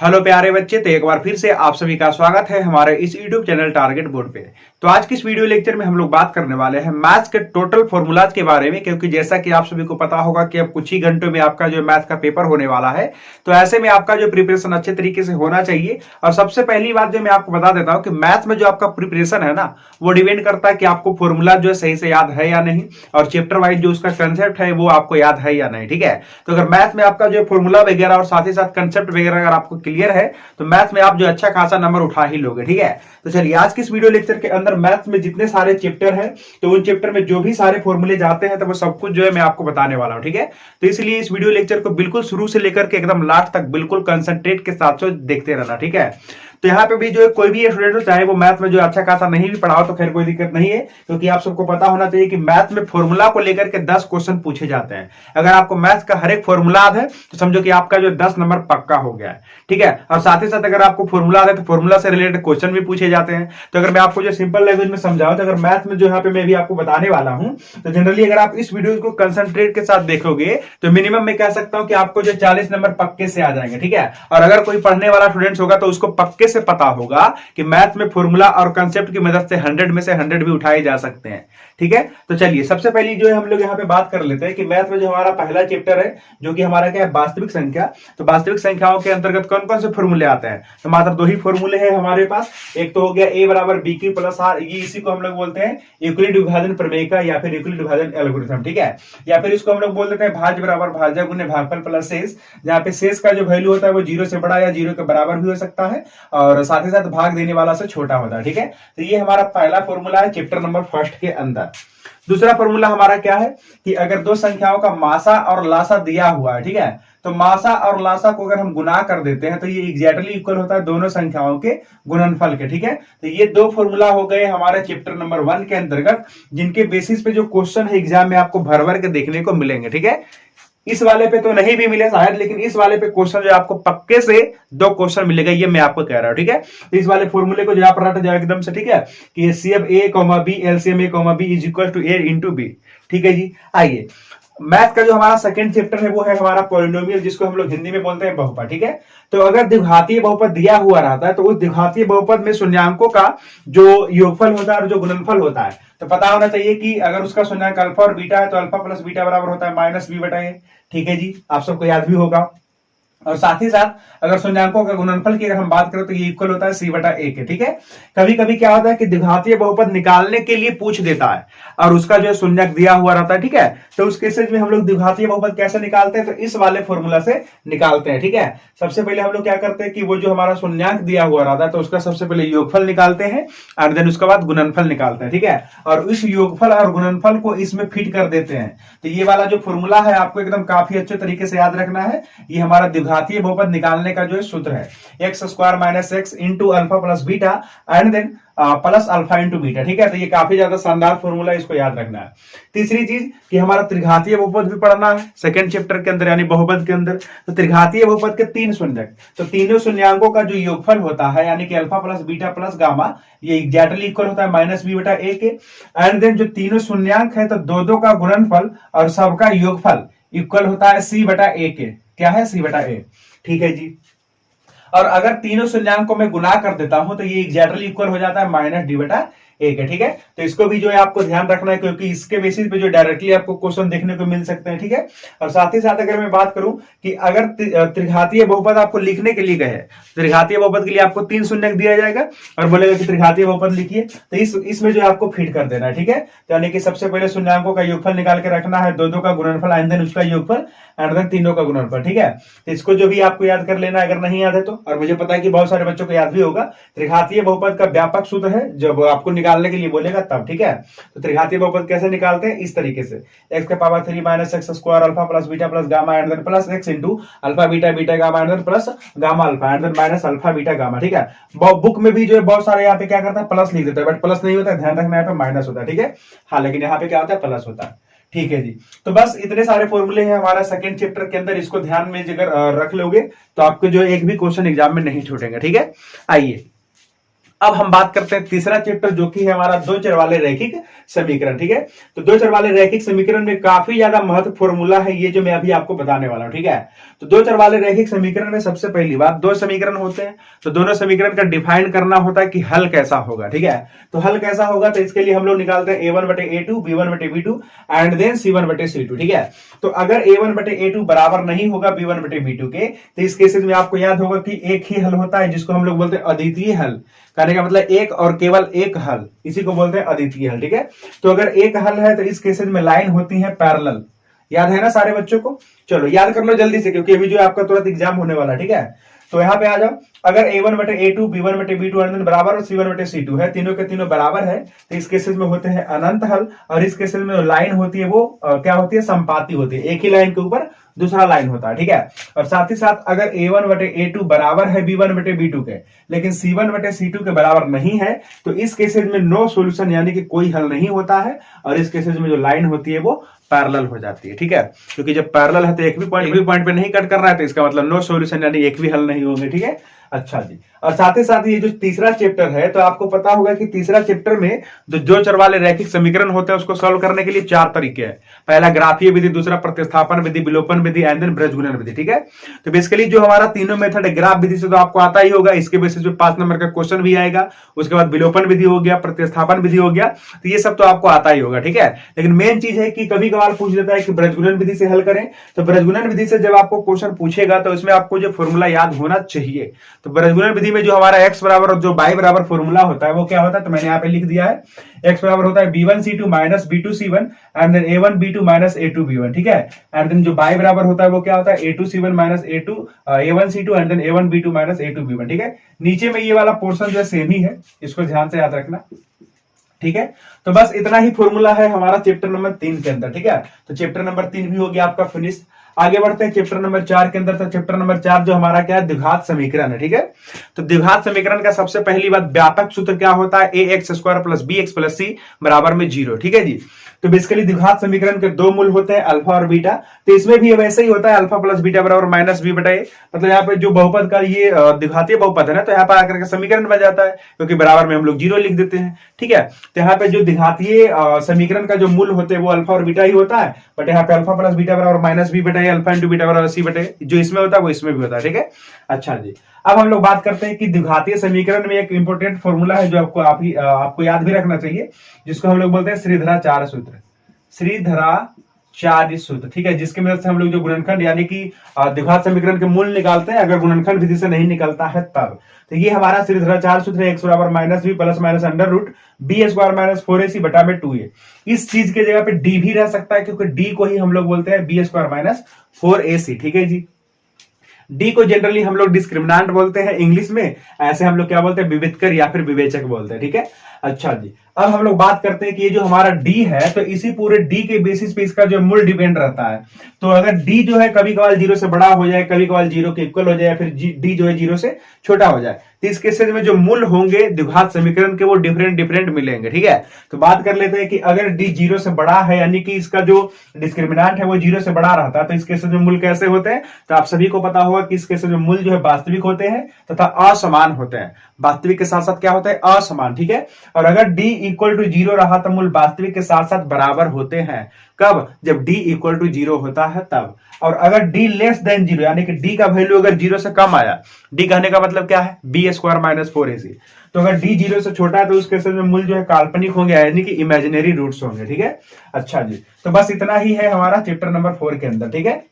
Hello प्यारे बच्चे, तो एक बार फिर से आप सभी का स्वागत है हमारे इस YouTube चैनल टारगेट बोर्ड पे। तो आज की इस वीडियो लेक्चर में हम लोग बात करने वाले हैं मैथ्स के टोटल फॉर्मूलाज के बारे में, क्योंकि जैसा कि आप सभी को पता होगा कि अब कुछ ही घंटों में आपका जो मैथ का पेपर होने वाला है। तो ऐसे में आपका जो प्रिपरेशन अच्छे तरीके से होना चाहिए। और सबसे पहली बात जो मैं आपको बता देता हूँ कि मैथ में जो आपका प्रिपरेशन है ना, वो डिपेंड करता है कि आपको फॉर्मूला जो है सही से याद है या नहीं, और चैप्टर वाइज जो उसका कंसेप्ट है वो आपको याद है या नहीं। ठीक है, तो अगर मैथ में आपका जो फॉर्मूला वगैरह और साथ ही साथ कंसेप्ट वगैरह अगर आपको क्लियर है तो मैथ में आप जो अच्छा खासा नंबर उठा ही लोगे। ठीक है, तो चलिए आज की इस वीडियो लेक्चर के अंदर मैथ में जितने सारे चैप्टर हैं, तो उन चैप्टर में जो भी सारे फॉर्मूले जाते हैं तो वो सब कुछ जो है मैं आपको बताने वाला हूं। ठीक है, तो इसलिए इस वीडियो लेक्चर को बिल्कुल शुरू से लेकर के एकदम लास्ट तक बिल्कुल कंसंट्रेट के साथ देखते रहना। ठीक है, तो यहाँ पे भी जो है कोई भी स्टूडेंट हो, चाहे वो मैथ में जो अच्छा खासा नहीं भी पढ़ाओ तो खैर कोई दिक्कत नहीं है, क्योंकि आप सबको पता होना चाहिए कि मैथ में फॉर्मूला को लेकर के 10 क्वेश्चन पूछे जाते हैं। अगर आपको मैथ का हर एक फॉर्मूला याद है तो समझो कि आपका जो 10 नंबर पक्का हो गया है। ठीक है, और साथ ही साथ अगर आपको फॉर्मूला है तो फॉर्मूला से रिलेटेड क्वेश्चन भी पूछे जाते हैं। तो अगर मैं आपको जो सिंपल लैंग्वेज में समझाऊं, तो अगर मैथ में जो यहाँ पे मैं भी आपको बताने वाला हूं, तो जनरली अगर आप इस वीडियो को कंसंट्रेट के साथ देखोगे तो मिनिमम मैं कह सकता हूं कि आपको जो 40 नंबर पक्के से आ जाएंगे। ठीक है, और अगर कोई पढ़ने वाला स्टूडेंट होगा तो उसको पक्के से पता होगा कि मैथ में फॉर्मूला और कांसेप्ट की मदद से 100 में से 100 भी उठाए जा सकते हैं। ठीक है, तो चलिए सबसे पहली जो है हम लोग यहाँ पे बात कर लेते हैं कि मैथ में जो हमारा पहला चैप्टर है, जो कि हमारा क्या है, वास्तविक संख्या। तो वास्तविक संख्याओं के अंतर्गत कौन कौन से फॉर्मूले आते हैं? तो मात्र दो ही फॉर्मूले हैं हमारे पास। एक तो हो गया a बराबर बी क्यू प्लस आर, ये इसी को हम लोग बोलते हैं यूक्लिड विभाजन प्रमेय का या फिर यूक्लिड विभाजन एल्गोरिथम। ठीक है, या फिर इसको हम लोग बोल देते हैं भाज्य बराबर भाज्य गुणे भागफल प्लस शेष, जहाँ पे शेष का जो वैल्यू होता है वो 0 से बड़ा या 0 के बराबर भी हो सकता है, और साथ ही साथ भाग देने वाला से छोटा होता है। ठीक है, तो ये हमारा पहला फॉर्मूला है चैप्टर नंबर फर्स्ट के अंदर। दूसरा फॉर्मूला हमारा क्या है कि अगर दो संख्याओं का मासा और लासा दिया हुआ है, ठीक है, तो मासा और लासा को अगर हम गुना कर देते हैं तो ये एग्जैक्टली इक्वल होता है दोनों संख्याओं के गुणनफल के। ठीक है, तो ये दो फॉर्मूला हो गए हमारे चैप्टर नंबर 1 के अंतर्गत, जिनके बेसिस पे जो क्वेश्चन है एग्जाम में आपको भर भर के देखने को मिलेंगे। ठीक है, इस वाले पे तो नहीं भी मिले शायद, लेकिन इस वाले पे क्वेश्चन जो आपको पक्के से 2 क्वेश्चन मिलेगा, ये मैं आपको कह रहा हूं। ठीक है, तो इस वाले फॉर्मूले को जो आप रट जाओ एकदम से। ठीक है, कि HCF A comma B LCM A comma B is equal to A into B. ठीक है जी, आइए मैथ का जो हमारा सेकंड चैप्टर है वो है हमारा पॉलिनोमियल, जिसको हम लोग हिंदी में बोलते हैं बहुपद। ठीक है, तो अगर द्विघातीय बहुपद दिया हुआ रहता है तो उस द्विघातीय बहुपद में शून्यांकों का जो योगफल होता है और जो गुणनफल होता है, तो पता होना चाहिए कि अगर उसका शून्यांक अल्फा और बीटा है तो अल्फा प्लस बीटा बराबर होता है माइनस बी बटा ए। ठीक है जी, आप सबको याद भी होगा। और साथ ही साथ अगर शून्यांकों का गुणनफल की अगर हम बात करें तो ये इक्वल होता है सी बटा ए के। ठीक है, कभी कभी क्या होता है कि द्विघातीय बहुपद निकालने के लिए पूछ देता है और उसका जो शून्यक दिया हुआ रहता है। ठीक है, तो उस केसेस में हम लोग द्विघातीय बहुपद कैसे निकालते हैं, तो इस वाले फॉर्मूला से निकालते हैं। ठीक है, सबसे पहले हम लोग क्या करते हैं कि वो जो हमारा शून्यक दिया हुआ रहता है तो उसका सबसे पहले योगफल निकालते हैं और देन उसके बाद गुणनफल निकालते हैं। ठीक है, और इस योगफल और गुणनफल को इसमें फिट कर देते हैं। तो ये वाला जो फॉर्मूला है आपको एकदम काफी अच्छे तरीके से याद रखना है। ये हमारा द्विघातीय बहुपद निकालने का जो है सूत्र है, X square minus X into alpha plus beta and then plus alpha into beta. ठीक है, तो ये काफी ज्यादा शानदार फॉर्मूला, इसको याद रखना है। तीसरी चीज कि हमारा त्रिघातीय बहुपद भी पढ़ना है सेकंड चैप्टर के अंदर, यानी बहुपद के अंदर। तो त्रिघातीय बहुपद के 3 शून्यक, तो तीनों शून्यांकों का जो योगफल होता है यानी कि alpha plus beta plus gamma, ये एग्जैक्टली इक्वल होता है माइनस बी बटा ए के। एंड देन जो तीनों शून्यांक है तो दो का गुणनफल और सबका योगफल इक्वल होता है सी बटा ए के। क्या है? सी बटा ए। ठीक है जी, और अगर तीनों शून्यांक को मैं गुना कर देता हूं तो ये एग्जैक्टली इक्वल हो जाता है माइनस डी बटा एक है। ठीक है, तो इसको भी जो है आपको ध्यान रखना है, क्योंकि इसके बेसिस पे जो डायरेक्टली आपको क्वेश्चन देखने को मिल सकते हैं। ठीक है, और साथ ही साथ अगर मैं बात करूं कि अगर त्रिघातीय बहुपद आपको लिखने के लिए कहे, त्रिघातीय बहुपद के लिए आपको 3 शून्यक दिया जाएगा और बोलेगा कि त्रिघातीय बहुपद लिखिए, तो इसमें जो है आपको फिट कर देना है। ठीक है, तो यानी कि सबसे पहले शून्यांकों का योगफल निकाल के रखना है, दो का गुणनफल एंड देन उसका योगफल एंड देन तीनों का गुणनफल। ठीक है, तो इसको जो भी आपको याद कर लेना, अगर नहीं याद है तो, और मुझे पता है कि बहुत सारे बच्चों को याद भी होगा। त्रिघातीय बहुपद का व्यापक सूत्र है जब आपको निकालने के लिए बोलेगा तब। ठीक है, तो त्रिघातीय बहुपद कैसे निकालते हैं? इस तरीके से, एक्स के power 3 minus X square alpha plus beta plus gamma and then plus X into alpha beta beta gamma and then plus gamma alpha and then minus alpha beta gamma. ठीक है, बुक में भी जो है बहुत सारे यहाँ पे क्या करता है, प्लस लिख देता है, बट प्लस नहीं होता है, ध्यान रखना यहाँ पे माइनस होता है। ठीक है, हाँ, लेकिन यहाँ पे क्या होता है, प्लस होता है। ठीक है जी, तो बस इतने सारे फॉर्मूले हैं हमारा सेकंड चैप्टर के अंदर, इसको ध्यान में अगर रख लोगे तो आपके जो एक भी क्वेश्चन एग्जाम में नहीं छूटेंगे। ठीक है, आइए अब हम बात करते हैं तीसरा चैप्टर जो कि है हमारा दो चर वाले रैखिक समीकरण। ठीक है, तो दो चर वाले रैखिक समीकरण में काफी ज्यादा महत्व फॉर्मूला है ये जो मैं अभी आपको बताने वाला हूं। ठीक है, तो दो चर वाले रैखिक समीकरण में सबसे पहली बात, दो समीकरण होते हैं तो दोनों समीकरण का डिफाइन करना होता है कि हल कैसा होगा। ठीक है, तो हल कैसा होगा तो इसके लिए हम लोग निकालते हैं a1 बटे a2 b1 बटे b2 एंड देन c1 बटे c2। ठीक है, तो अगर a1 बटे a2 बराबर नहीं होगा b1 बटे b2 के, तो इस केसेस में आपको याद होगा कि एक ही हल होता है जिसको हम लोग बोलते हैं अद्वितीय हल। कहने का मतलब एक और केवल एक हल, इसी को बोलते हैं अद्वितीय हल। ठीक है, तो अगर एक हल है तो इस केसेस में लाइन होती है पैरेलल। याद है ना सारे बच्चों को? चलो याद कर लो जल्दी से, क्योंकि अभी जो आपका तुरंत एग्जाम होने वाला है। ठीक है, तो यहां पे आ जाओ, अगर a1 बटे a2 b1 बटे b2 एंड बराबर और c1 बटे c2 है, तीनों के तीनों बराबर है, तो इस केसेस में होते हैं अनंत हल। और इस केसेस में लाइन होती है वो क्या होती है? संपाती होती है, एक ही लाइन के ऊपर दूसरा लाइन होता है। ठीक है, और साथ ही साथ अगर a1 बटे a2 बराबर है b1 बटे b2 के, लेकिन c1 बटे c2 के बराबर नहीं है, तो इस केसेस में नो सॉल्यूशन यानी कि कोई हल नहीं होता है, और इस केसेस में जो लाइन होती है वो पैरेलल हो जाती है। ठीक है, क्योंकि जब पैरेलल है तो एक भी पॉइंट पे नहीं कट करना है, तो इसका मतलब नो सॉल्यूशन यानी एक भी हल नहीं होंगे। ठीक है, अच्छा जी, और साथ ही साथ ये जो तीसरा चैप्टर है, तो आपको पता होगा कि तीसरा चैप्टर में जो दो चर वाले रैखिक समीकरण होते हैं उसको सॉल्व करने के लिए चार तरीके हैं। पहला ग्राफीय विधि, दूसरा प्रतिस्थापन विधि, विलोपन विधि एंड देन बीजगुणन विधि। ठीक है, तो बेसिकली जो हमारा तीनों मेथड है, ग्राफ विधि से तो आपको आता ही होगा, इसके बेसिस पे 5 नंबर का क्वेश्चन भी आएगा। उसके बाद विलोपन विधि हो गया, प्रतिस्थापन विधि हो गया, तो ये सब तो आपको आता ही होगा। ठीक है, लेकिन मेन चीज है कि कभी कभार पूछ देता है कि बीजगुणन विधि से हल करें, तो बीजगुणन विधि से जब आपको क्वेश्चन पूछेगा तो उसमें आपको जो फॉर्मूला याद होना चाहिए। तो बीजगुणन विधि में जो हमारा x बराबर और जो y बराबर फॉर्मूला होता है वो क्या होता है, तो मैंने यहाँ पे लिख दिया है, x बराबर होता है b1c2 minus b2c1 and then a1b2 minus a2b1। ठीक है, एंड देन जो y बराबर होता है वो क्या होता है a2c1 minus a1c2 and then a1b2 minus a2b1। ठीक है, नीचे में ये वाला पोर्शन जो सेम ही है, इसको ध्यान से याद रखना। ठीक है, तो बस इतना ही फॉर्मूला है हमारा चैप्टर नंबर 3 के अंदर। ठीक है, तो चैप्टर नंबर 3 भी हो गया आपका फिनिश। आगे बढ़ते हैं चैप्टर नंबर 4 के अंदर। तो चैप्टर नंबर 4 जो हमारा क्या है, द्विघात समीकरण है। ठीक है, तो द्विघात समीकरण का सबसे पहली बात, व्यापक सूत्र क्या होता है, ax square plus bx plus c बराबर में 0। ठीक है जी, तो बेसिकली द्विघात समीकरण के दो मूल होते हैं, अल्फा और बीटा। तो इसमें भी वैसे ही होता है, अल्फा प्लस बीटा बराबर माइनस बी बटा ए। मतलब यहाँ पे जो बहुपद का ये द्विघातीय बहुपद है ना, तो यहाँ पर आकर के समीकरण बन जाता है, क्योंकि बराबर में हम लोग 0 लिख देते हैं। ठीक है, तो यहाँ पे जो द्विघातीय समीकरण का जो मूल होते हैं वो अल्फा और बीटा ही होता है, बट यहाँ पे अल्फा प्लस बीटा बराबर माइनस बी बटा ए, अल्फा इंटू बीटा बराबर सी बटे, जो इसमें होता है वो इसमें भी होता है। ठीक है, अच्छा जी, अब हम लोग बात करते हैं कि द्विघातीय समीकरण में एक इंपॉर्टेंट फॉर्मूला है जो आपको याद भी रखना चाहिए, जिसको हम लोग बोलते हैं श्रीधराचार्य सूत्र। श्रीधराचार्य सूत्र, ठीक है, जिसकी मदद से हम लोग जो गुणनखंड यानी कि द्विघात समीकरण के मूल निकालते हैं, अगर गुणनखंड विधि से नहीं निकलता है तब। तो ये हमारा श्रीधराचार्य सूत्र है, x बराबर minus B plus minus under root B square minus 4ac बटा में 2a। इस चीज के जगह पे डी भी रह सकता है, क्योंकि डी को ही हम लोग बोलते हैं बी स्क्वायर माइनस 4ac। ठीक है जी, डी को जनरली हम लोग डिस्क्रिमिनेंट बोलते हैं इंग्लिश में, ऐसे हम लोग क्या बोलते हैं, विविधकर या फिर विवेचक बोलते हैं। ठीक है, अच्छा जी, अब हम लोग बात करते हैं कि ये जो हमारा डी है, तो इसी पूरे डी के बेसिस पे इसका जो मूल डिपेंड रहता है। तो अगर डी जो है कभी कभार 0 से बड़ा हो जाए, कभी कभार 0 के इक्वल हो जाए, फिर डी जो है 0 से छोटा हो जाए, तो इस केसेस में जो मूल होंगे द्विघात समीकरण के वो डिफरेंट मिलेंगे। ठीक है, तो बात कर लेते हैं कि अगर डी 0 से बड़ा है, यानी कि इसका जो डिस्क्रिमिनेंट है वो 0 से बड़ा रहता है, तो इस केसेस में मूल कैसे होते हैं, तो आप सभी को पता होगा कि इस केसेस में मूल जो है वास्तविक होते हैं तथा असमान होते हैं। वास्तविक के साथ साथ क्या होता है, असमान। ठीक है, और अगर डी इक्वल टू 0 रहा तो मूल वास्तविक के साथ साथ बराबर होते हैं। कब? जब डी इक्वल टू 0 होता है तब। और अगर डी लेस देन 0 यानी कि डी का वैल्यू अगर 0 से कम आया, डी कहने का मतलब क्या है, बी स्क्वायर माइनस 4ac। तो अगर डी 0 से छोटा है तो उस केसेस में मूल जो है काल्पनिक होंगे, यानी कि इमेजिनरी रूट्स होंगे। ठीक है, अच्छा जी, तो बस इतना ही है हमारा चैप्टर नंबर 4 के अंदर। ठीक है,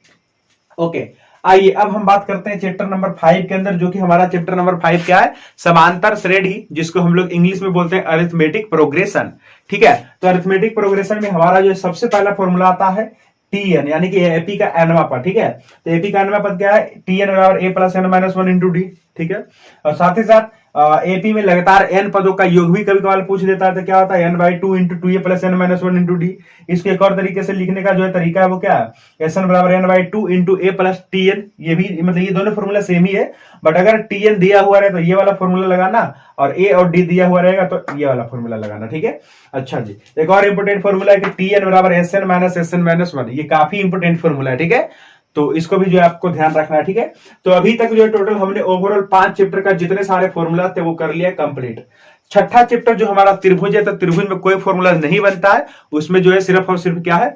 ओके, आइए अब हम बात करते हैं चैप्टर नंबर 5 के अंदर, जो कि हमारा चैप्टर नंबर 5 क्या है, समांतर श्रेणी, जिसको हम लोग इंग्लिश में बोलते हैं अरिथमेटिक प्रोग्रेशन। ठीक है, तो अरिथमेटिक प्रोग्रेशन में हमारा जो सबसे पहला फॉर्मूला आता है टीएन, यानी कि एपी का एनवा पद। ठीक है, तो एपी का एनवा पद क्या है, टीएन बराबर A plus N minus 1 into D. ठीक है, और साथ ही साथ एपी में लगातार एन पदों का योग भी कभी कभार पूछ देता है, तो क्या होता है, N by 2 into 2a plus N minus 1 into D. इसको एक और तरीके से लिखने का जो है तरीका है वो क्या है, एस एन बराबर N by 2 into A plus TN. ये भी मतलब ये दोनों फॉर्मूला सेम ही है, बट अगर टीएन दिया हुआ रहे तो ये वाला फॉर्मूला लगाना, और ए और डी दिया हुआ रहेगा तो ये वाला फॉर्मूला लगाना। ठीक है, अच्छा जी, एक और इंपोर्टेंट फॉर्मूला है कि टीएन बराबर एस एन माइनस 1। ये काफी इंपोर्टेंट फॉर्मूला है। ठीक है, तो इसको भी जो है आपको ध्यान रखना है, ठीक है। तो अभी तक जो है टोटल हमने ओवरऑल 5 चैप्टर का जितने सारे फॉर्मूला थे वो कर लिया कंप्लीट। छठा चैप्टर जो हमारा त्रिभुज है, तो त्रिभुज में कोई फॉर्मूला नहीं बनता है, उसमें जो है सिर्फ और सिर्फ क्या है,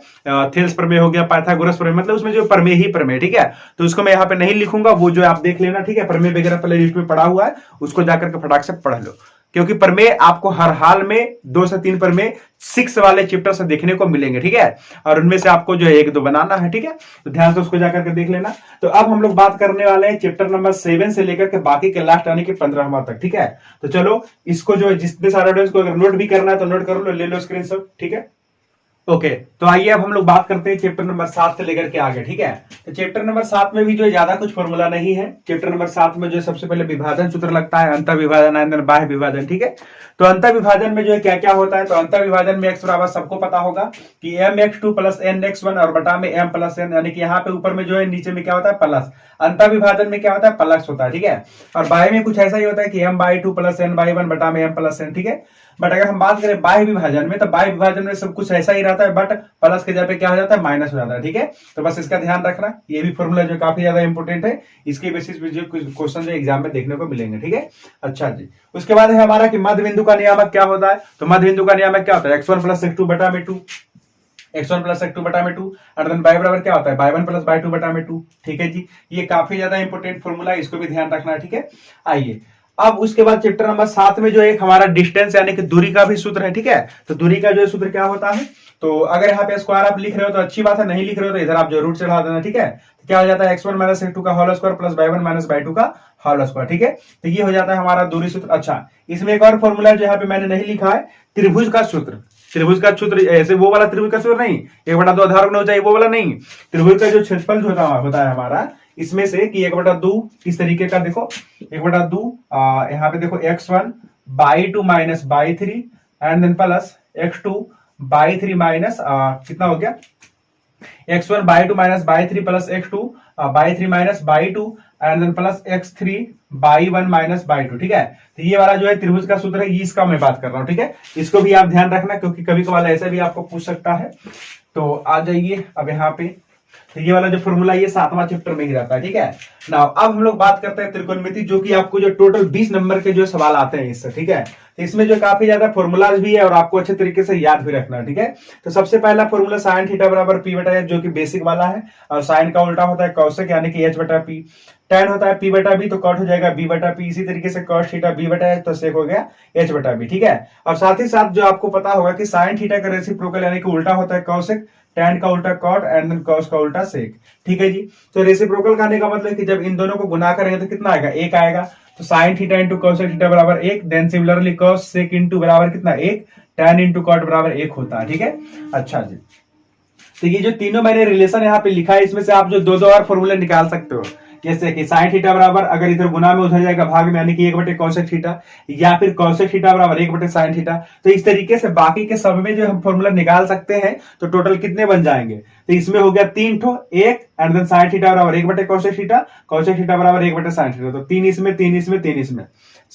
थेल्स प्रमेय हो गया, पाइथागोरस प्रमेय, मतलब उसमें जो प्रमेय ही प्रमेय, ठीक है। तो उसको मैं यहाँ पे नहीं लिखूंगा, वो जो आप देख लेना, ठीक है। प्रमेय वगैरह पहले लिस्ट में पढ़ा हुआ है, उसको जाकर के फटाक से पढ़ लो, क्योंकि प्रमेय आपको हर हाल में 2 से 3 प्रमेय 6 वाले चैप्टर से देखने को मिलेंगे, ठीक है। और उनमें से आपको जो है 1-2 बनाना है, ठीक है। तो ध्यान से उसको जाकर के देख लेना। तो अब हम लोग बात करने वाले हैं चैप्टर नंबर 7 से लेकर के बाकी के लास्ट आने के 15वां तक, ठीक है। तो चलो इसको जो है जितने सारे को अगर नोट भी करना है तो नोट कर लो, ले लो स्क्रीनशॉट, ठीक है। ओके, तो आइए अब हम लोग बात करते हैं चैप्टर नंबर 7 से लेकर के आगे, ठीक है। तो चैप्टर नंबर 7 में भी जो है ज्यादा कुछ फॉर्मूला नहीं है। चैप्टर नंबर 7 में जो है सबसे पहले विभाजन सूत्र लगता है, अंतर विभाजन, एंड देन बाह्य विभाजन, ठीक है। तो अंतर विभाजन में जो है क्या क्या होता है, तो अंतर विभाजन में x बराबर सबको पता होगा कि mx2 प्लस nx1 और बटा में m प्लस n, यानी कि यहाँ पे ऊपर में जो है नीचे में क्या होता है प्लस। अंतर विभाजन में क्या होता है प्लस होता है, ठीक है। और बाह्य में कुछ ऐसा ही होता है कि m/2 प्लस n/1 बटा में m प्लस n, ठीक है। बट अगर हम बात करें बाह्य विभाजन में, तो बाह्य विभाजन में सब कुछ ऐसा ही रहता है, बट प्लस के जगह पे क्या हो जाता है माइनस हो जाता है, ठीक है। तो बस इसका ध्यान रखना, ये भी फॉर्मूला जो काफी ज्यादा इंपॉर्टेंट है, इसके बेसिस पे जो क्वेश्चन जो एग्जाम में देखने को मिलेंगे, ठीक है। अच्छा जी, उसके बाद है हमारा कि मध्य बिंदु का नियामक क्या होता है। तो मध्य बिंदु का नियामक क्या होता है, x1 प्लस x2 बटा में 2, x1 प्लस x2 बटा में 2, और देन y बराबर क्या होता है y1 प्लस y2 बटा में 2, ठीक है जी। ये काफी ज्यादा इंपॉर्टेंट फॉर्मूला है, इसको भी ध्यान रखना है, ठीक है। आइए अब उसके बाद चैप्टर नंबर 7 में जो एक हमारा डिस्टेंस यानी कि दूरी का भी सूत्र है, ठीक है। तो दूरी का जो सूत्र क्या होता है, तो अगर यहाँ पे स्क्वायर आप लिख रहे हो तो अच्छी बात है, नहीं लिख रहे हो तो इधर आप जो रूट चढ़ा देना, ठीक है। तो क्या हो जाता है x1 माइनस x2 का whole square plus y1 minus y2 का होल स्क्वायर, ठीक है। तो ये हो जाता है हमारा दूरी सूत्र। अच्छा, इसमें एक और फॉर्मूला जो यहाँ पे मैंने नहीं लिखा है, त्रिभुज का सूत्र। त्रिभुज का सूत्र ऐसे वो वाला त्रिभुज का सूत्र नहीं, 1/2 आधार गुना ऊंचाई वो वाला नहीं, त्रिभुज का जो क्षेत्रफल जो होता है हमारा, इसमें से कि 1/2 किस तरीके का, देखो 1/2 यहाँ पे देखो x1/2 minus by 3 and then plus x2/3 minus कितना हो गया, x1/2 minus by 3 plus x2/3 minus by 2 and then plus x3/1 minus by 2, ठीक है। तो ये वाला जो है त्रिभुज का सूत्र है, इसका मैं बात कर रहा हूं, ठीक है। इसको भी आप ध्यान रखना, क्योंकि कभी कभार ऐसे भी आपको पूछ सकता है। तो आ जाइए अब यहाँ पे, तो ये वाला जो फॉर्मूला ये 7वां चैप्टर में ही रहता है, ठीक है ना। अब हम लोग बात करते हैं त्रिकोणमिति, जो कि आपको जो टोटल 20 नंबर के जो सवाल आते हैं इससे, ठीक है। तो इसमें जो काफी ज्यादा फॉर्मूलाज भी है और आपको अच्छे तरीके से याद भी रखना है, ठीक है। तो सबसे पहला फॉर्मूला साइन थीटा बराबर पी बटा एच, जो कि बेसिक वाला है, और साइन का उल्टा होता है कौशिक यानी कि एच बटा पी, टेन होता है पी बटा बी तो कॉट हो जाएगा बी बटा पी, इसी तरीके से कॉस थीटा बी बटा एच तो सेक हो गया एच बटा बी, ठीक है। और साथ ही साथ जो आपको पता होगा कि साइन थीटा का रेसिप्रोकल यानी कि उल्टा होता है कौशिक, tan का उल्टा cot एंड देन cos का उल्टा sec, ठीक है जी। तो रेसिप्रोकल का आने का मतलब कि जब इन दोनों को गुना करेंगे तो कितना आएगा, 1 आएगा। तो sin theta into cos theta बराबर 1, then similarly cos sec into बराबर कितना 1, tan इंटू cot बराबर 1 होता है, ठीक है। अच्छा जी, तो ये जो तीनों मैंने रिलेशन यहाँ पे लिखा है, इसमें से आप जो दो और फॉर्मूले निकाल सकते हो, जैसे कि साइन थीटा बराबर अगर इधर गुना में उधर जाएगा भाग में, यानी कि 1/cos कौशिक थीटा, या फिर कौशिक थीटा बराबर 1/sin थीटा। तो इस तरीके से बाकी के सब में जो हम फॉर्मूला निकाल सकते हैं, तो टोटल कितने बन जाएंगे, तो इसमें हो गया 3 ठो, 1 एंड देन साइन थीटा बराबर 1/cos थीटा, कौशिक थीटा बराबर 1/sin थीटा। तो 3 इसमें 3 इसमें 3 इसमें,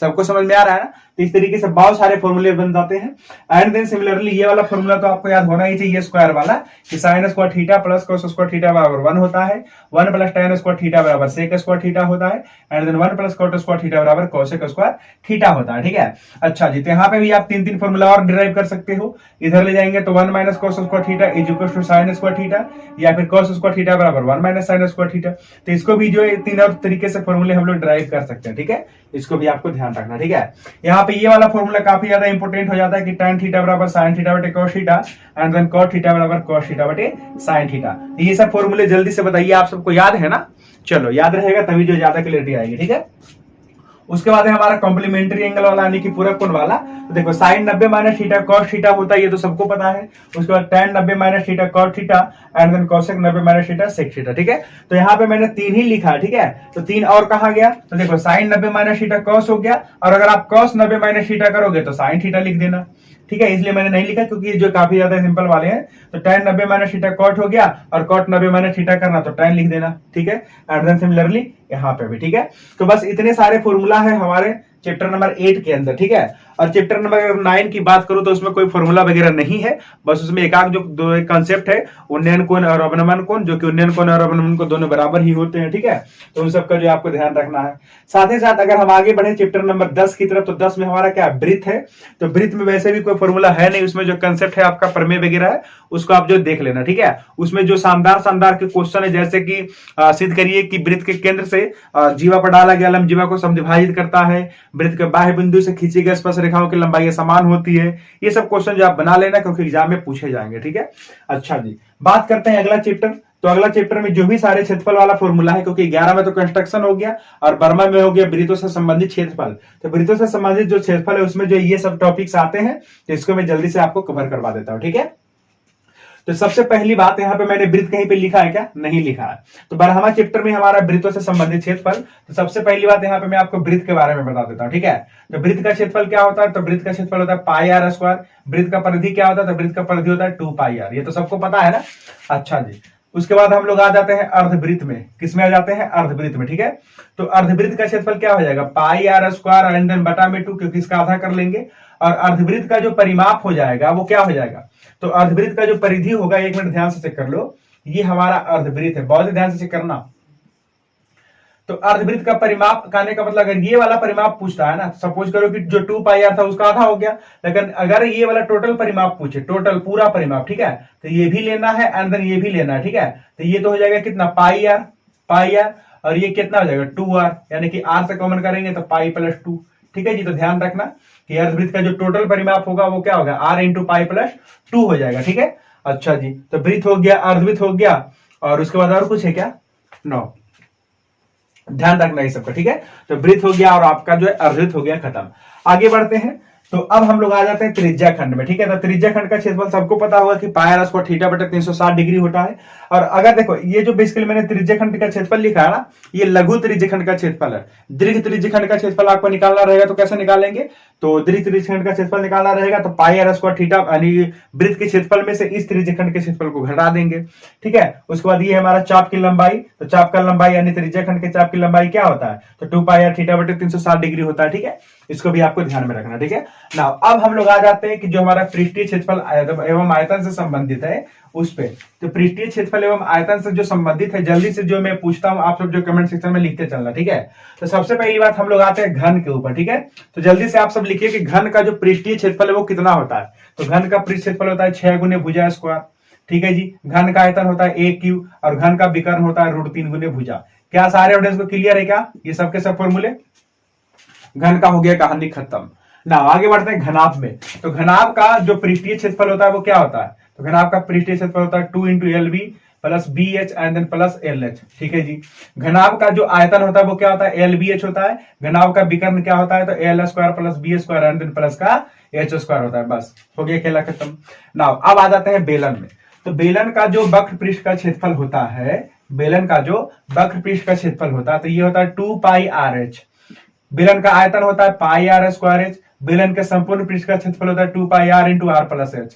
सबको समझ में आ रहा है ना। तो इस तरीके से बहुत सारे फॉर्मूले बन जाते हैं। एंड देन सिमिलरली ये वाला फॉर्मूला तो आपको याद होना ही चाहिए, स्क्वायर वाला, कि sine square theta plus cos square theta बराबर 1 होता है, 1 प्लस tan स्क्वायर थीटा बराबर सेक स्क्वायर थीटा होता है, and then 1 plus cot square theta बराबर कोसेक स्क्वायर थीटा होता है, ठीक है। अच्छा जी, तो यहाँ पे भी आप 3 फॉर्मूला और डिराइव कर सकते हो। इधर ले जाएंगे तो 1 minus cos square theta is equal to sin square theta, या फिर cos स्क्वायर थीटा बराबर 1 माइनस sin स्क्वायर थीटा। तो इसको भी जो है 3 और तरीके से फॉर्मूले हम लोग डिराइव कर सकते हैं, ठीक है। इसको भी आपको ध्यान रखना, ठीक है। यहाँ पे ये वाला फॉर्मूला काफी ज्यादा इंपॉर्टेंट हो जाता है कि tan थीटा बराबर sin थीटा बटे cos theta and then cot theta बराबर cos थीटा बटे sin थीटा। ये सब फॉर्मूले जल्दी से बताइए, आप सबको याद है ना। चलो, याद रहेगा तभी जो ज्यादा क्लियरिटी आएगी, ठीक है। उसके बाद है हमारा कॉम्प्लीमेंट्री एंगल वाला यानी कि पूरक कोण वाला। तो देखो sine 90 minus theta cos theta होता है, ये तो सबको पता है। उसके बाद tan 90 minus theta cot theta and then cosec 90 minus theta sec theta, ठीक है। तो यहाँ पे मैंने 3 ही लिखा, ठीक है। तो 3 और कहा गया, तो देखो साइन 90 माइनस थीटा cos हो गया, और अगर आप cos 90 माइनस थीटा करोगे तो sin थीटा लिख देना, ठीक है। इसलिए मैंने नहीं लिखा क्योंकि जो काफी ज्यादा सिंपल वाले हैं। तो tan 90 माइनस थीटा cot हो गया, और cot 90 माइनस थीटा करना तो tan लिख देना, ठीक है। एंड देन सिमिलरली यहाँ पे भी, ठीक है। तो बस इतने सारे फॉर्मूला है हमारे चैप्टर नंबर 8 के अंदर, ठीक है। और चैप्टर नंबर 9 की बात करूं तो उसमें कोई फॉर्मूला वगैरह नहीं है, बस उसमें एकाक जो दो एक कंसेप्ट है, उन्नयन कोण और अवनमन कोण, जो कि उन्नयन कोण और अवनमन कोण दोनों बराबर ही होते हैं, ठीक है। तो उन सबका जो आपको ध्यान रखना है। साथ ही साथ अगर हम आगे बढ़े चैप्टर नंबर 10 की तरफ, तो 10 में हमारा क्या वृत्त है। तो वृत्त में वैसे भी कोई फॉर्मूला है नहीं, उसमें जो कंसेप्ट है आपका प्रमेय वगैरह है, उसको आप जो देख लेना, ठीक है। उसमें जो शानदार शानदार के क्वेश्चन है, जैसे कि सिद्ध करिए कि वृत्त के केंद्र से जीवा पर डाला गया लंब जीवा को समद्विभाजित करता है, वृत्त के बाह्य बिंदु से खींची गई स्पर्श रेखाओं की लंबाई समान होती है। ये सब क्वेश्चन जो आप बना लेना, क्योंकि एग्जाम में पूछे जाएंगे, ठीक है। अच्छा जी, बात करते हैं अगला चैप्टर। तो अगला चैप्टर में जो भी सारे क्षेत्रफल वाला फॉर्मूला है, क्योंकि 11 में तो कंस्ट्रक्शन हो गया और 12 में हो गया वृत्तों से संबंधित क्षेत्रफल। तो वृत्तों से संबंधित जो क्षेत्रफल है उसमें जो ये सब टॉपिक्स आते हैं, तो इसको मैं जल्दी से आपको कवर करवा देता हूं, ठीक है। तो सबसे पहली बात, यहाँ पे मैंने वृत्त कहीं पे लिखा है क्या? नहीं लिखा है। तो 12वां चैप्टर में हमारा वृत्तों से संबंधित क्षेत्रफल। तो सबसे पहली बात यहाँ पे मैं आपको वृत्त के बारे में बता देता हूँ, ठीक है। तो वृत्त का क्षेत्रफल क्या होता है? तो वृत्त का क्षेत्रफल होता है पाई आर स्क्वायर। वृत्त का परिधि क्या होता है? तो वृत्त का परिधि होता है 2 पाई आर। ये तो सबको पता है ना। अच्छा जी, उसके बाद हम लोग आ जाते हैं अर्धवृत्त में। किसमें आ जाते हैं? अर्धवृत्त में, ठीक है। तो अर्धवृत्त का क्षेत्रफल क्या हो जाएगा? पाई आर स्क्वायर एंड देन बटा में 2, क्योंकि इसका आधा कर लेंगे। और अर्धवृत्त का जो परिमाप हो जाएगा वो क्या हो जाएगा? तो अर्धवृत्त का जो परिधि होगा, एक मिनट ध्यान से चेक कर लो, ये हमारा अर्धवृत्त है, बहुत ध्यान से चेक करना। तो अर्धवृत्त का परिमाप कहने का मतलब, अगर ये वाला परिमाप पूछता है ना, सपोज करो कि जो 2 पाई आर था उसका आधा हो गया, लेकिन अगर ये वाला टोटल परिमाप पूछे, टोटल पूरा परिमाप, ठीक है, तो ये भी लेना है एंड देन ये भी लेना है, ठीक है। तो ये तो हो जाएगा कितना? पाई आर, और ये कितना हो जाएगा? 2 आर, यानी कि आर से कॉमन करेंगे तो पाई प्लस 2, ठीक है जी। तो ध्यान रखना कि अर्धवृत्त का जो टोटल परिमाप होगा वो क्या होगा? आर इंटू पाई प्लस 2 हो जाएगा, ठीक है। अच्छा जी, तो वृत्त हो गया, अर्धवृत्त हो गया, और उसके बाद और कुछ है क्या? नो, ध्यान रखना ये सबका, ठीक है। तो वृत्त हो गया और आपका जो है अर्धवृत्त हो गया, खत्म। आगे बढ़ते हैं। तो अब हम लोग आ जाते हैं त्रिज्या खंड में, ठीक है। तो त्रिज्या खंड का क्षेत्रफल सबको पता होगा कि पाई आर स्क्वायर थीटा बटे 360 डिग्री होता है। और अगर देखो, ये जो बेसिकली मैंने त्रिज्या खंड का क्षेत्रफल लिखा है ना, ये लघु त्रिज्या खंड का क्षेत्रफल है। दीर्घ त्रिज्या खंड का क्षेत्रफल आपको निकालना रहेगा, तो कैसे निकालेंगे? तो दीर्घ त्रिज्या खंड का क्षेत्रफल निकालना रहेगा तो पाई आर स्क्वायर थीटा, यानी वृत्त के क्षेत्रफल में से इस त्रिज्या खंड के क्षेत्रफल को घटा देंगे, ठीक है। उसके बाद ये हमारा चाप की लंबाई, तो चाप का लंबाई यानी त्रिज्या खंड के चाप की लंबाई क्या होता है? तो 2 पाई आर थीटा बटे 360 डिग्री होता है, ठीक है। इसको भी आपको ध्यान में रखना, ठीक है ना। अब हम लोग आ जाते हैं कि जो हमारा पृष्ठीय क्षेत्रफल एवं आयतन से संबंधित है उस पे। तो पृष्ठीय क्षेत्रफल एवं आयतन से जो संबंधित है, जल्दी से जो मैं पूछता हूं आप सब जो कमेंट सेक्शन में लिखते चलना, ठीक है। तो सबसे पहली बात हम लोग आते हैं घन के ऊपर, ठीक है। तो जल्दी से आप सब लिखिए कि घन का जो पृष्ठीय क्षेत्रफल है वो कितना होता है। तो घन का पृष्ठ क्षेत्रफल होता है 6 गुने भुजा स्क्वायर, ठीक है जी। घन का आयतन होता है a क्यूब और घन का विकर्ण होता है √3 गुने भुजा। क्या सारे ऑडियंस को क्लियर है क्या? ये सबके सब फॉर्मूले। घन का हो गया, कहानी खत्म ना। आगे बढ़ते हैं घनाभ में। तो घनाभ का जो पृष्ठीय क्षेत्रफल होता है वो क्या होता है? तो घनाभ का पृष्ठीय क्षेत्रफल होता है 2 into L B plus B H and then plus L H, ठीक है जी। घनाभ का जो आयतन होता है वो क्या होता है? एल बी एच होता है। घनाभ का विकर्ण क्या होता है? तो L square plus B square and then plus का एच स्क्वायर होता है। बस हो गया, खेला खत्म ना। अब आ जाते हैं बेलन में। तो बेलन का जो वक्र पृष्ठ का क्षेत्रफल होता है, बेलन का जो वक्र पृष्ठ का क्षेत्रफल होता है, तो ये होता है 2 पाई आर एच। बेलन का आयतन होता है पाई आर स्क्वायर एच। बेलन के संपूर्ण पृष्ठ का क्षेत्रफल होता है 2 pi R into R plus H.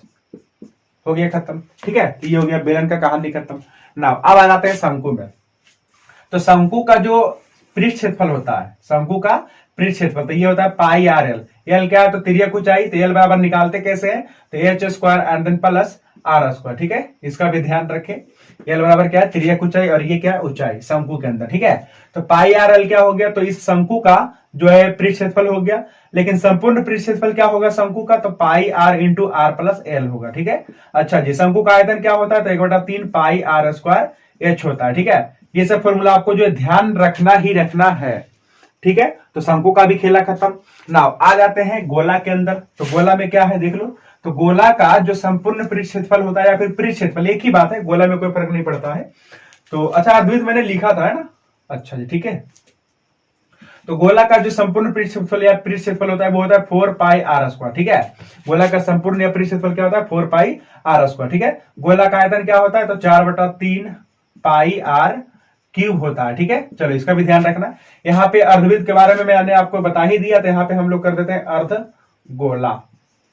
हो गया खत्म, ठीक है। ये हो गया बेलन का कहानी खत्म ना। अब आ जाते हैं शंकु में। तो शंकु का जो पृष्ठ क्षेत्रफल होता है, शंकु का पृष्ठ क्षेत्रफल, तो ये होता है पाई आर एल। एल क्या है? तो तिर्यक ऊंचाई। तो एल बराबर निकालते कैसे हैं? तो H square and then plus R square, ठीक है। इसका भी ध्यान रखें। एल बराबर क्या है? तिर्यक ऊंचाई, और ये क्या है? ऊंचाई शंकु के अंदर, ठीक है। तो पाई आर एल क्या हो गया? तो इस शंकु का जो है पृष्ठ क्षेत्रफल हो गया। लेकिन संपूर्ण पृष्ठ क्षेत्रफल क्या होगा शंकु का? तो pi R into R plus L होगा, ठीक है। अच्छा जी, शंकु का आयतन क्या होता है? तो 1/3 पाई आर स्क्वायर एच होता है, ठीक है। ये सब फॉर्मूला आपको जो है ध्यान रखना ही रखना है, ठीक है। तो शंकु का भी खेला खत्म ना। आ जाते हैं गोला के अंदर। तो गोला में क्या है देख लो। तो गोला का जो संपूर्ण पृष्ठ क्षेत्रफल होता है या फिर पृष्ठ क्षेत्रफल, एक ही बात है, गोला में कोई फर्क नहीं पड़ता है। तो अच्छा, अद्वित मैंने लिखा था है ना। अच्छा जी, ठीक है। तो गोला का जो संपूर्ण पृष्ठ क्षेत्रफल या पृष्ठ क्षेत्रफल होता है वो होता है 4 पाई आर स्क्वायर, ठीक है। गोला का संपूर्ण या पृष्ठ क्षेत्रफल क्या होता है? 4 पाई आर स्क्वायर, ठीक है। गोला का आयतन क्या होता है? तो 4/3 पाई आर क्यूब होता है, ठीक है। चलो इसका भी ध्यान रखना। यहाँ पे अर्धवृत्त के बारे में मैंने आपको बता ही दिया, तो यहाँ पे हम लोग कर देते हैं अर्ध गोला,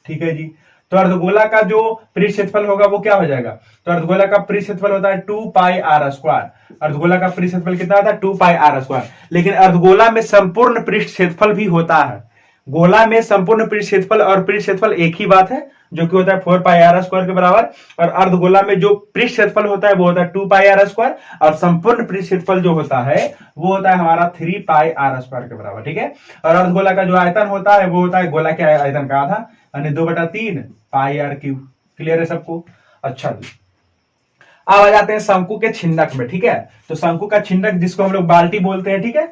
ठीक है जी। तो अर्धगोला का जो पृष्ठ क्षेत्रफल होगा वो क्या हो जाएगा, तो अर्धगोला का पृष्ठ क्षेत्रफल होता है 2 पाई आर स्क्वायर। अर्धगोला का पृष्ठ क्षेत्रफल कितना होता है, 2 पाई आर स्क्वायर। लेकिन अर्धगोला में संपूर्ण पृष्ठ क्षेत्रफल भी होता है। गोला में संपूर्ण पृष्ठ क्षेत्रफल और पृष्ठ क्षेत्रफल एक ही बात है, जो कि होता है 4 पाई आर स्क्वायर के बराबर। और अर्धगोला में जो पृष्ठ क्षेत्रफल होता है वो होता है 2 पाई आर स्क्वायर, और संपूर्ण पृष्ठ क्षेत्रफल जो होता है वो होता है हमारा 3 पाई आर स्क्वायर के बराबर। ठीक है, और अर्धगोला का जो आयतन होता है वो होता है गोला के आयतन का आधा, यानी 2/3 पाई आर क्यूब। क्लियर है सबको? अच्छा जी, अब आ जाते हैं शंकु के छिंदक में। ठीक है, तो शंकु का छिंदक जिसको हम लोग बाल्टी बोलते हैं, ठीक है,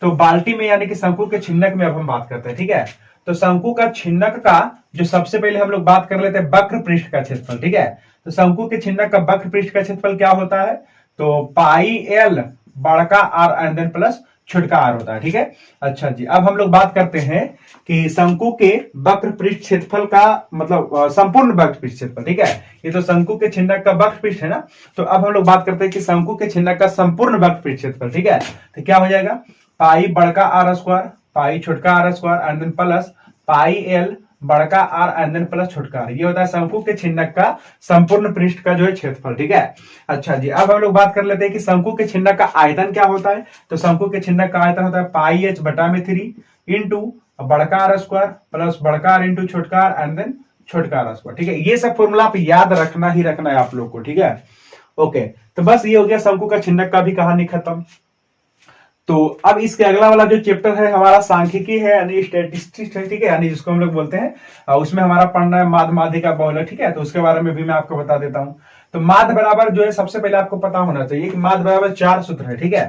तो बाल्टी में यानी कि शंकु के छिंदक में अब हम बात करते हैं। ठीक है, तो शंकु का छिंदक का जो सबसे पहले हम लोग बात कर लेते हैं वक्र पृष्ठ का क्षेत्रफल। ठीक है, तो शंकु के छिंदक का वक्र पृष्ठ का क्षेत्रफल क्या होता है, तो पाई एल बड़का आर एंड देन प्लस छोटका आर होता है। ठीक है, अच्छा जी, अब हम लोग बात करते हैं कि शंकु के वक्र पृष्ठ क्षेत्रफल का मतलब संपूर्ण वक्र पृष्ठ क्षेत्रफल। ठीक है, ये तो शंकु के छिंदक का वक्र पृष्ठ है ना, तो अब हम लोग बात करते हैं कि शंकु के छिंदक का संपूर्ण वक्र पृष्ठ क्षेत्रफल। ठीक है, तो क्या हो जाएगा, पाई बड़का आर स्क्वायर पाई छोटका R square and then plus pi L बड़का आर एंड देन प्लस छोटका आर, ये होता है शंकु के छिंदक का संपूर्ण पृष्ठ का जो है क्षेत्रफल। ठीक है, अच्छा जी, अब हम लोग बात कर लेते हैं कि शंकु के छिंदक का आयतन क्या होता है। तो शंकु के छिंदक का आयतन होता है पाई एच बटा में 3 इंटू बड़का आर स्क्वायर प्लस बड़का आर इंटू छोटका आर एंड देन छोटका आर स्क्वायर। ठीक है, ये सब फॉर्मूला आप याद रखना ही रखना है आप लोग को। ठीक है, ओके, तो बस ये हो गया शंकु का छिंदक का भी कहानी खत्म। तो अब इसके अगला वाला जो चैप्टर है हमारा सांख्यिकी है, यानी स्टैटिस्टिक्स है। ठीक है, यानी जिसको हम लोग बोलते हैं, उसमें हमारा पढ़ना है माध्य माध्यिका बहुलक। ठीक है, तो उसके बारे में भी मैं आपको बता देता हूं। तो माध्य बराबर जो है सबसे पहले आपको पता होना चाहिए कि माध्य बराबर 4 सूत्र है। ठीक है,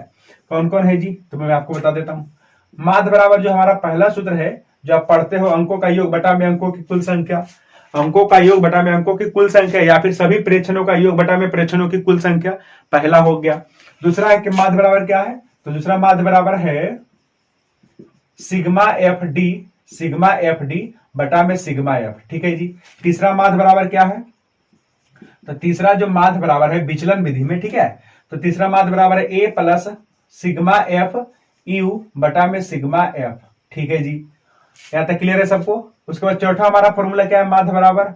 कौन कौन है जी, तो मैं आपको बता देता हूँ। माध्य बराबर जो हमारा पहला सूत्र है, जो आप पढ़ते हो, अंकों का योग बटा में अंकों की कुल संख्या, अंकों का योग बटा में अंकों की कुल संख्या, या फिर सभी प्रेक्षणों का योग बटा में प्रेक्षणों की कुल संख्या, पहला हो गया। दूसरा है कि माध्य बराबर क्या है, तो दूसरा माध्य बराबर है सिग्मा एफ डी बटा में सिग्मा एफ। ठीक है जी। तीसरा माध्य बराबर क्या है, तो तीसरा जो माध्य बराबर है विचलन विधि में, ठीक है, तो तीसरा माध्य बराबर है A plus sigma F U बटा में सिग्मा एफ। ठीक है जी, यहां तक क्लियर है सबको। उसके बाद चौथा हमारा फॉर्मूला क्या है माध्य बराबर,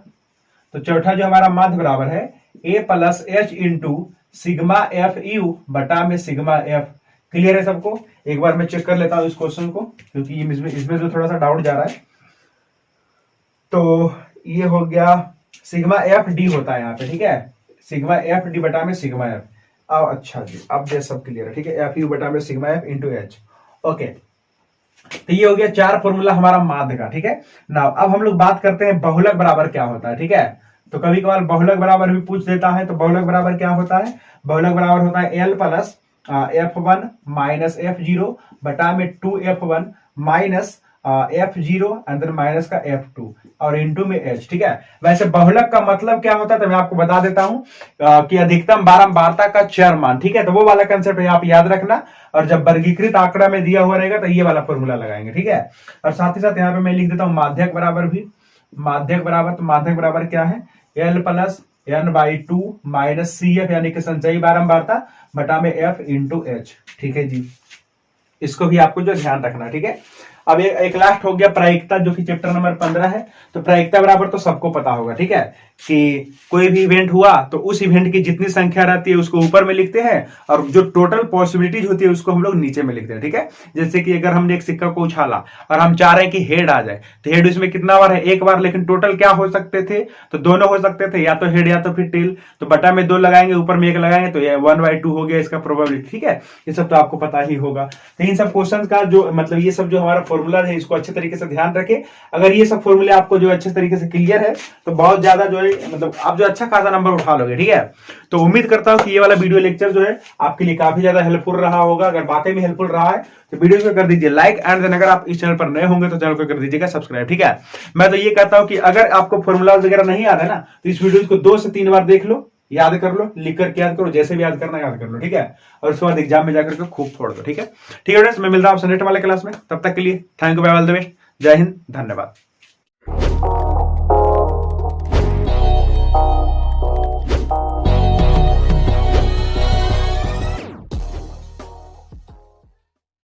तो चौथा जो हमारा माध्य बराबर है A plus H into sigma F U बटा में सिग्मा एफ। क्लियर है सबको। एक बार मैं चेक कर लेता हूं इस क्वेश्चन को, क्योंकि इसमें जो थोड़ा सा डाउट जा रहा है। तो ये हो गया सिग्मा एफ डी होता है यहाँ पे, ठीक है, सिग्मा एफ डी बटा में सिग्मा एफ। अब अच्छा जी, अब ये सब क्लियर है, ठीक है, एफ यू बटा में sigma F into H. Okay, तो ये हो गया 4 फॉर्मूला हमारा माध्य का। ठीक है ना, अब हम लोग बात करते हैं बहुलक बराबर क्या होता है। ठीक है, तो कभी कभार बहुलक बराबर भी पूछ देता है। तो बहुलक बराबर क्या होता है, बहुलक बराबर होता है L plus F1 minus F0 बटा में 2F1 माइनस F0 अंदर माइनस का F2 और इनटू में H। ठीक है, वैसे बहुलक का मतलब क्या होता है तो मैं आपको बता देता हूं कि अधिकतम बारंबारता का चर मान। ठीक है, तो वो वाला कंसेप्ट आप याद रखना, और जब वर्गीकृत आंकड़ा में दिया हुआ रहेगा तो ये वाला फॉर्मूला लगाएंगे। ठीक है, और साथ ही साथ यहाँ पे मैं लिख देता हूं माध्यक बराबर भी, माध्यक बराबर, तो माध्यक बराबर क्या है, L plus n/2 minus CF यानी कि संचयी बारंबारता बटा में F इंटू H। ठीक है जी, इसको भी आपको जो ध्यान रखना। ठीक है, अब एक लास्ट हो गया प्रायिकता, जो कि चैप्टर नंबर 15 है। तो प्रायिकता बराबर तो सबको पता होगा, ठीक है, कि कोई भी इवेंट हुआ तो उस इवेंट की जितनी संख्या रहती है उसको ऊपर में लिखते हैं, और जो टोटल पॉसिबिलिटीज होती है उसको हम लोग नीचे में लिखते हैं। ठीक है, जैसे कि अगर हमने एक सिक्का को उछाला और हम चाह रहे हैं कि हेड आ जाए, तो हेड इसमें कितना बार है, एक बार, लेकिन टोटल क्या हो सकते थे, तो दोनों हो सकते थे, या तो हेड या तो फिर टेल। तो बटा में 2 लगाएंगे, ऊपर में 1 लगाएंगे, तो ये 1/2 हो गया इसका प्रोबेबिलिटी। ठीक है, ये सब तो आपको पता ही होगा। तो इन सब क्वेश्चन का जो मतलब ये सब जो हमारा फॉर्मूला है इसको अच्छे तरीके से ध्यान रखें। अगर ये सब फॉर्मूले आपको जो अच्छे तरीके से क्लियर है तो बहुत ज्यादा जो है मतलब आप जो अच्छा खासा नंबर उठा लोगे। ठीक है, तो उम्मीद करता हूं कि ये वाला वीडियो लेक्चर जो है आपके लिए काफी ज्यादा हेल्पफुल रहा होगा। अगर वाकई में हेल्पफुल रहा है तो वीडियो को कर दीजिए लाइक, एंड देन अगर आप इस चैनल पर नए होंगे तो चैनल को कर दीजिएगा सब्सक्राइब। ठीक है, मैं तो ये कहता हूं कि अगर आपको फॉर्मूला वगैरह नहीं याद है ना, तो इस वीडियो को 2 से 3 बार देख लो, याद कर लो, लिख करके याद करो, जैसे भी याद करना याद कर लो। ठीक है, और उसके बाद एग्जाम में जाकर के खूब फोड़ दो। ठीक है, ठीक है फ्रेंड्स, मैं मिलता हूं आपसे नेक्स्ट वाले क्लास में। तब तक के लिए thank you, bye all the best, जय हिंद, धन्यवाद।